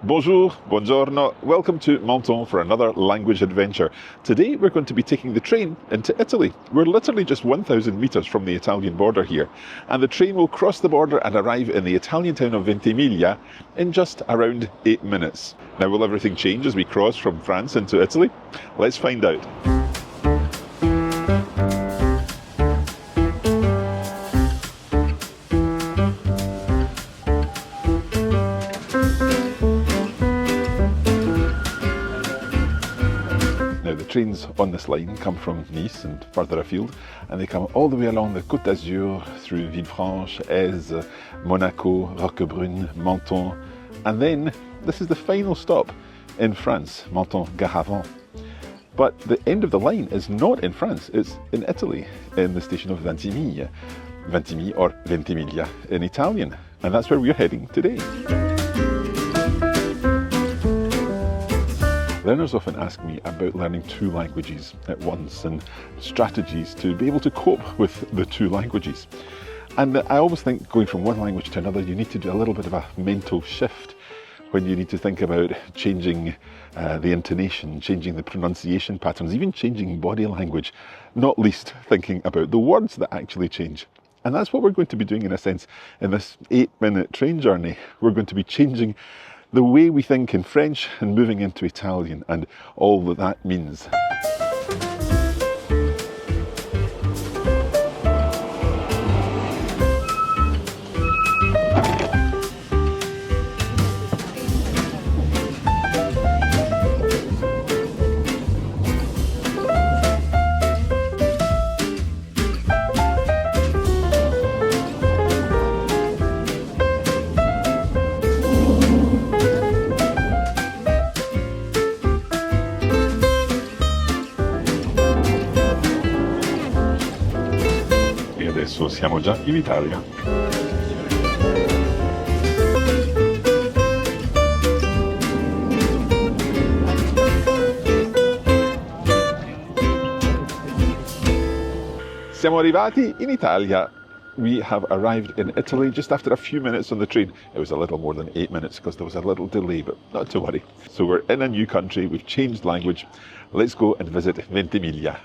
Bonjour, buongiorno, welcome to Menton for another language adventure. Today we're going to be taking the train into Italy. We're literally just 1,000 metres from the Italian border here, and the train will cross the border and arrive in the Italian town of Ventimiglia in just around 8 minutes. Now, will everything change as we cross from France into Italy? Let's find out. Trains on this line come from Nice and further afield, and they come all the way along the Côte d'Azur through Villefranche, Aise, Monaco, Roquebrune, Menton, and then this is the final stop in France, Menton-Garavan. But the end of the line is not in France, it's in Italy, in the station of Ventimiglia, Ventimiglia or Ventimiglia in Italian, and that's where we're heading today. Learners often ask me about learning two languages at once and strategies to be able to cope with the two languages. And I always think going from one language to another, you need to do a little bit of a mental shift when you need to think about changing the intonation, changing the pronunciation patterns, even changing body language, not least thinking about the words that actually change. And that's what we're going to be doing in a sense in this 8-minute train journey. We're going to be changing the way we think in French and moving into Italian and all that that means. Adesso siamo già in Italia. Siamo arrivati in Italia. We have arrived in Italy just after a few minutes on the train. It was a little more than 8 minutes because there was a little delay, but not to worry. So we're in a new country, we've changed language. Let's go and visit Ventimiglia.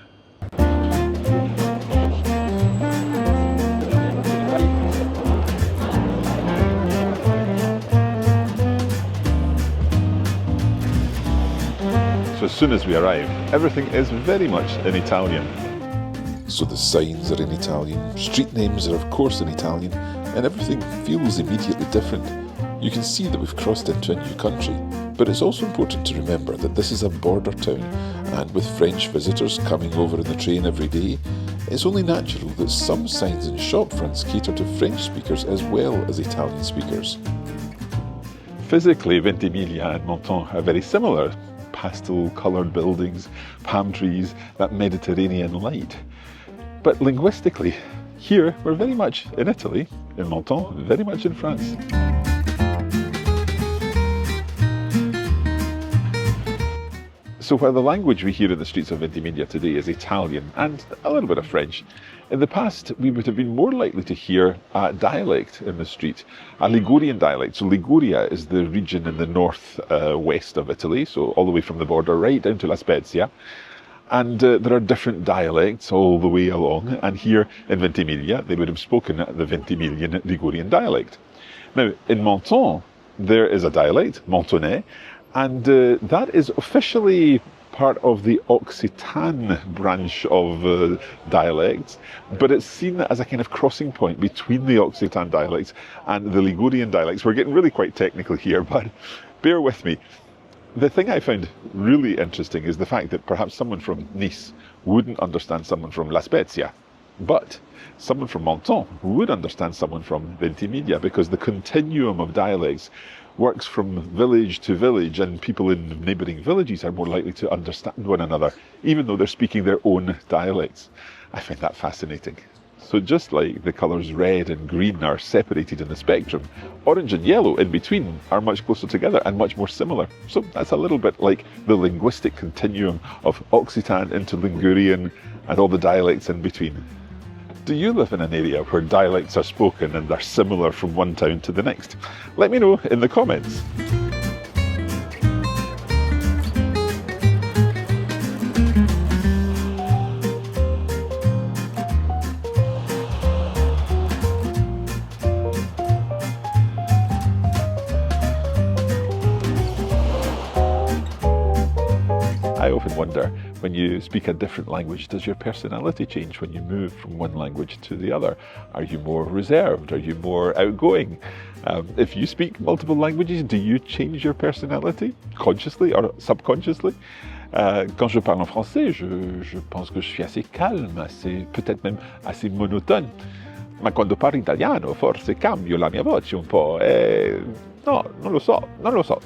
So as soon as we arrive, everything is very much in Italian. So the signs are in Italian, street names are of course in Italian, and everything feels immediately different. You can see that we've crossed into a new country, but it's also important to remember that this is a border town, and with French visitors coming over in the train every day, it's only natural that some signs and shop fronts cater to French speakers as well as Italian speakers. Physically, Ventimiglia and Menton are very similar. Pastel-coloured buildings, palm trees, that Mediterranean light. But linguistically, here we're very much in Italy, in Menton, very much in France. So while the language we hear in the streets of Ventimiglia today is Italian and a little bit of French, in the past we would have been more likely to hear a dialect in the street, a Ligurian dialect. So Liguria is the region in the north west of Italy, so all the way from the border right down to La Spezia. And there are different dialects all the way along, and here in Ventimiglia they would have spoken the Ventimilian Ligurian dialect. Now in Menton there is a dialect, Mentonais, and that is officially part of the Occitan branch of dialects, but it's seen as a kind of crossing point between the Occitan dialects and the Ligurian dialects. We're getting really quite technical here, but bear with me. The thing I found really interesting is the fact that perhaps someone from Nice wouldn't understand someone from La Spezia, but someone from Menton would understand someone from Ventimiglia, because the continuum of dialects works from village to village, and people in neighbouring villages are more likely to understand one another, even though they're speaking their own dialects. I find that fascinating. So just like the colours red and green are separated in the spectrum, orange and yellow in between are much closer together and much more similar. So that's a little bit like the linguistic continuum of Occitan into Ligurian and all the dialects in between. Do you live in an area where dialects are spoken and are similar from one town to the next? Let me know in the comments. I often wonder, when you speak a different language, does your personality change when you move from one language to the other? Are you more reserved? Are you more outgoing? If you speak multiple languages, do you change your personality, consciously or subconsciously? Quand je parle en français, je pense que je suis assez calme, peut-être même assez monotone. Ma quando parlo italiano, forse cambio la mia voce un po'. No, non lo so.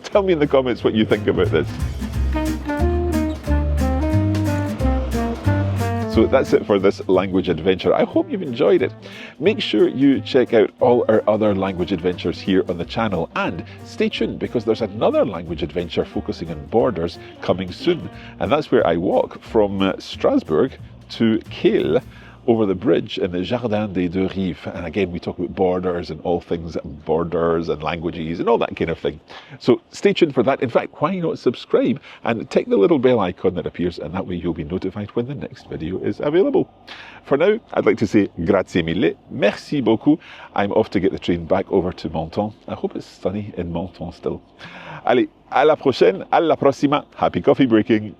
Tell me in the comments what you think about this. So that's it for this language adventure. I hope you've enjoyed it. Make sure you check out all our other language adventures here on the channel, and stay tuned because there's another language adventure focusing on borders coming soon, and that's where I walk from Strasbourg to Kehl, over the bridge in the Jardin des Deux Rives. And again, we talk about borders and all things borders and languages and all that kind of thing. So stay tuned for that. In fact, why not subscribe and tick the little bell icon that appears, and that way you'll be notified when the next video is available. For now, I'd like to say grazie mille, merci beaucoup. I'm off to get the train back over to Menton. I hope it's sunny in Menton still. Allez, à la prochaine, à la prossima. Happy coffee breaking.